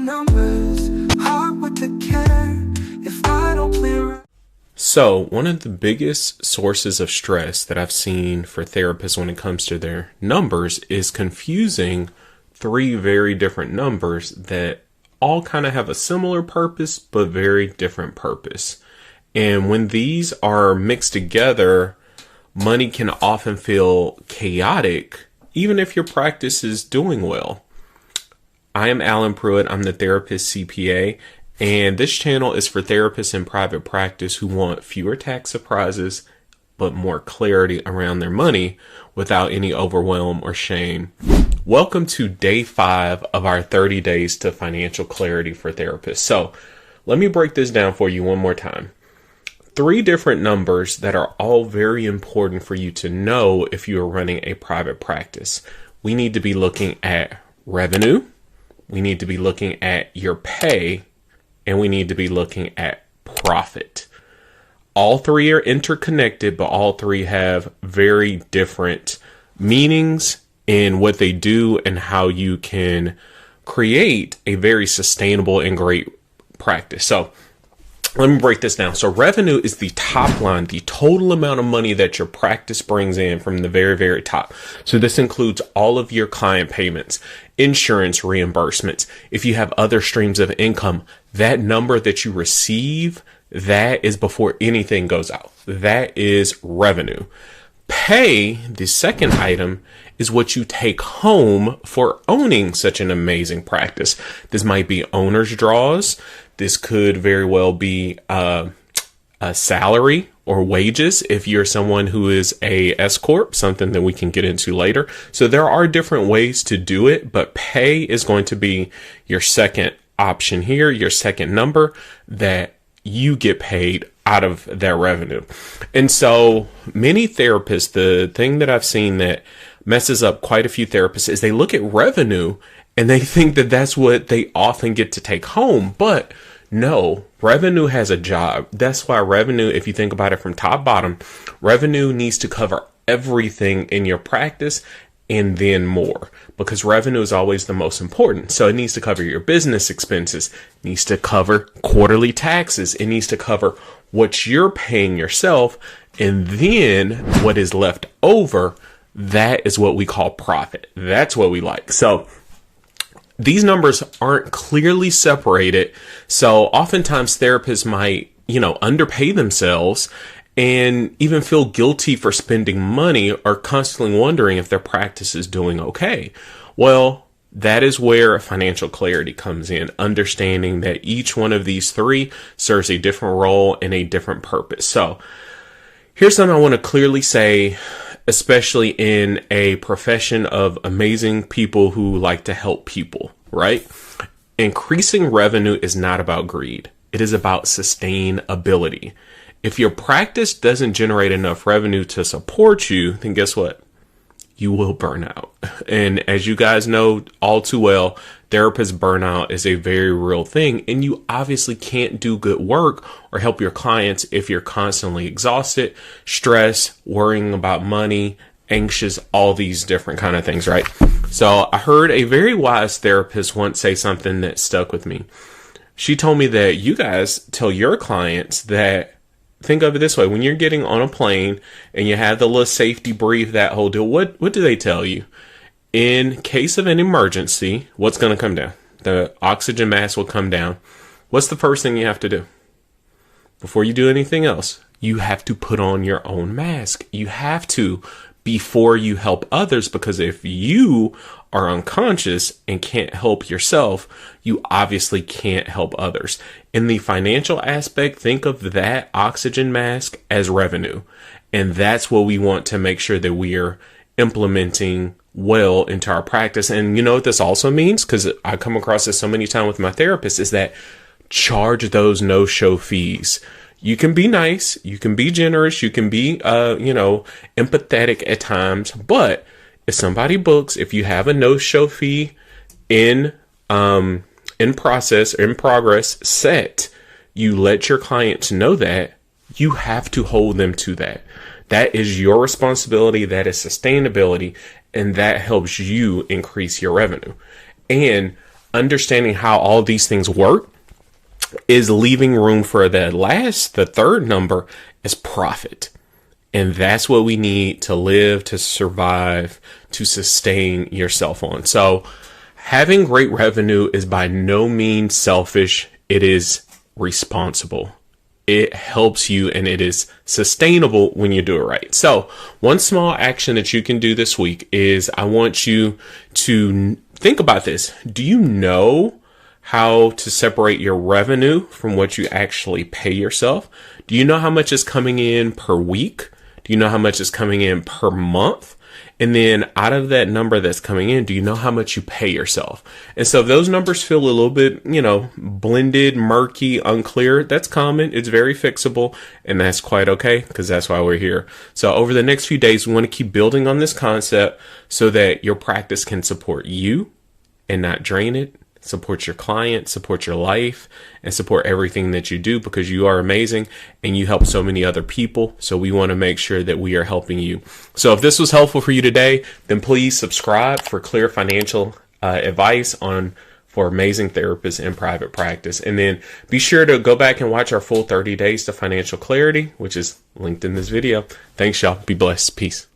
numbers, heart with the care. If I don't play right. So one of the biggest sources of stress that I've seen for therapists when it comes to their numbers is confusing three very different numbers that all kind of have a similar purpose, but very different purpose. And when these are mixed together, money can often feel chaotic, even if your practice is doing well. I am Alan Pruitt. I'm the Therapist CPA. And this channel is for therapists in private practice who want fewer tax surprises, but more clarity around their money without any overwhelm or shame. Welcome to day 5 of our 30 days to financial clarity for therapists. So let me break this down for you one more time. 3 different numbers that are all very important for you to know if you are running a private practice. We need to be looking at revenue. We need to be looking at your pay. And we need to be looking at profit. All 3 are interconnected, but all 3 have very different meanings in what they do and how you can create a very sustainable and great practice. So let me break this down. So revenue is the top line, the total amount of money that your practice brings in from the very, very top. So this includes all of your client payments, insurance reimbursements. If you have other streams of income, that number that you receive, that is before anything goes out. That is revenue. Pay, the second item, is what you take home for owning such an amazing practice. This might be owner's draws. This could very well be a salary or wages if you're someone who is a S Corp, something that we can get into later. So there are different ways to do it, but pay is going to be your second option here, your second number that you get paid out of that revenue. And so many therapists, the thing that I've seen that messes up quite a few therapists is they look at revenue and they think that that's what they often get to take home. But no, revenue has a job. That's why revenue, if you think about it from top bottom, revenue needs to cover everything in your practice and then more, because revenue is always the most important. So it needs to cover your business expenses, it needs to cover quarterly taxes, it needs to cover what you're paying yourself, and then what is left over, that is what we call profit. That's what we like. So these numbers aren't clearly separated. So oftentimes therapists might, underpay themselves and even feel guilty for spending money or constantly wondering if their practice is doing okay. Well, that is where financial clarity comes in, understanding that each one of these 3 serves a different role and a different purpose. So here's something I want to clearly say, especially in a profession of amazing people who like to help people, right? Increasing revenue is not about greed. It is about sustainability. If your practice doesn't generate enough revenue to support you, then guess what? You will burn out. And as you guys know all too well, therapist burnout is a very real thing. And you obviously can't do good work or help your clients if you're constantly exhausted, stressed, worrying about money, anxious, all these different kind of things, right? So I heard a very wise therapist once say something that stuck with me. She told me that you guys tell your clients that, think of it this way, when you're getting on a plane and you have the little safety brief, that whole deal, what do they tell you? In case of an emergency, what's going to come down? The oxygen mask will come down. What's the first thing you have to do? Before you do anything else, you have to put on your own mask. You have to, before you help others, because if you are unconscious and can't help yourself, you obviously can't help others. In the financial aspect, think of that oxygen mask as revenue. And that's what we want to make sure that we are implementing well into our practice. And you know what this also means? Because I come across this so many times with my therapist, is that charge those no-show fees. You can be nice, you can be generous, you can be, empathetic at times, but if somebody books, if you have a no-show fee in progress set, you let your clients know that, you have to hold them to that. That is your responsibility. That is sustainability. And that helps you increase your revenue. And understanding how all these things work is leaving room for the third number is profit. And that's what we need to live, to survive, to sustain yourself on. So having great revenue is by no means selfish. It is responsible. It helps you and it is sustainable when you do it right. So one small action that you can do this week is I want you to think about this. Do you know how to separate your revenue from what you actually pay yourself? Do you know how much is coming in per week? Do you know how much is coming in per month? And then out of that number that's coming in, do you know how much you pay yourself? And so if those numbers feel a little bit, blended, murky, unclear, that's common. It's very fixable, and that's quite okay because that's why we're here. So over the next few days, we want to keep building on this concept so that your practice can support you and not drain it. Support your client, support your life, and support everything that you do because you are amazing and you help so many other people. So we want to make sure that we are helping you. So if this was helpful for you today, then please subscribe for clear financial advice for amazing therapists in private practice. And then be sure to go back and watch our full 30 days to financial clarity, which is linked in this video. Thanks, y'all. Be blessed. Peace.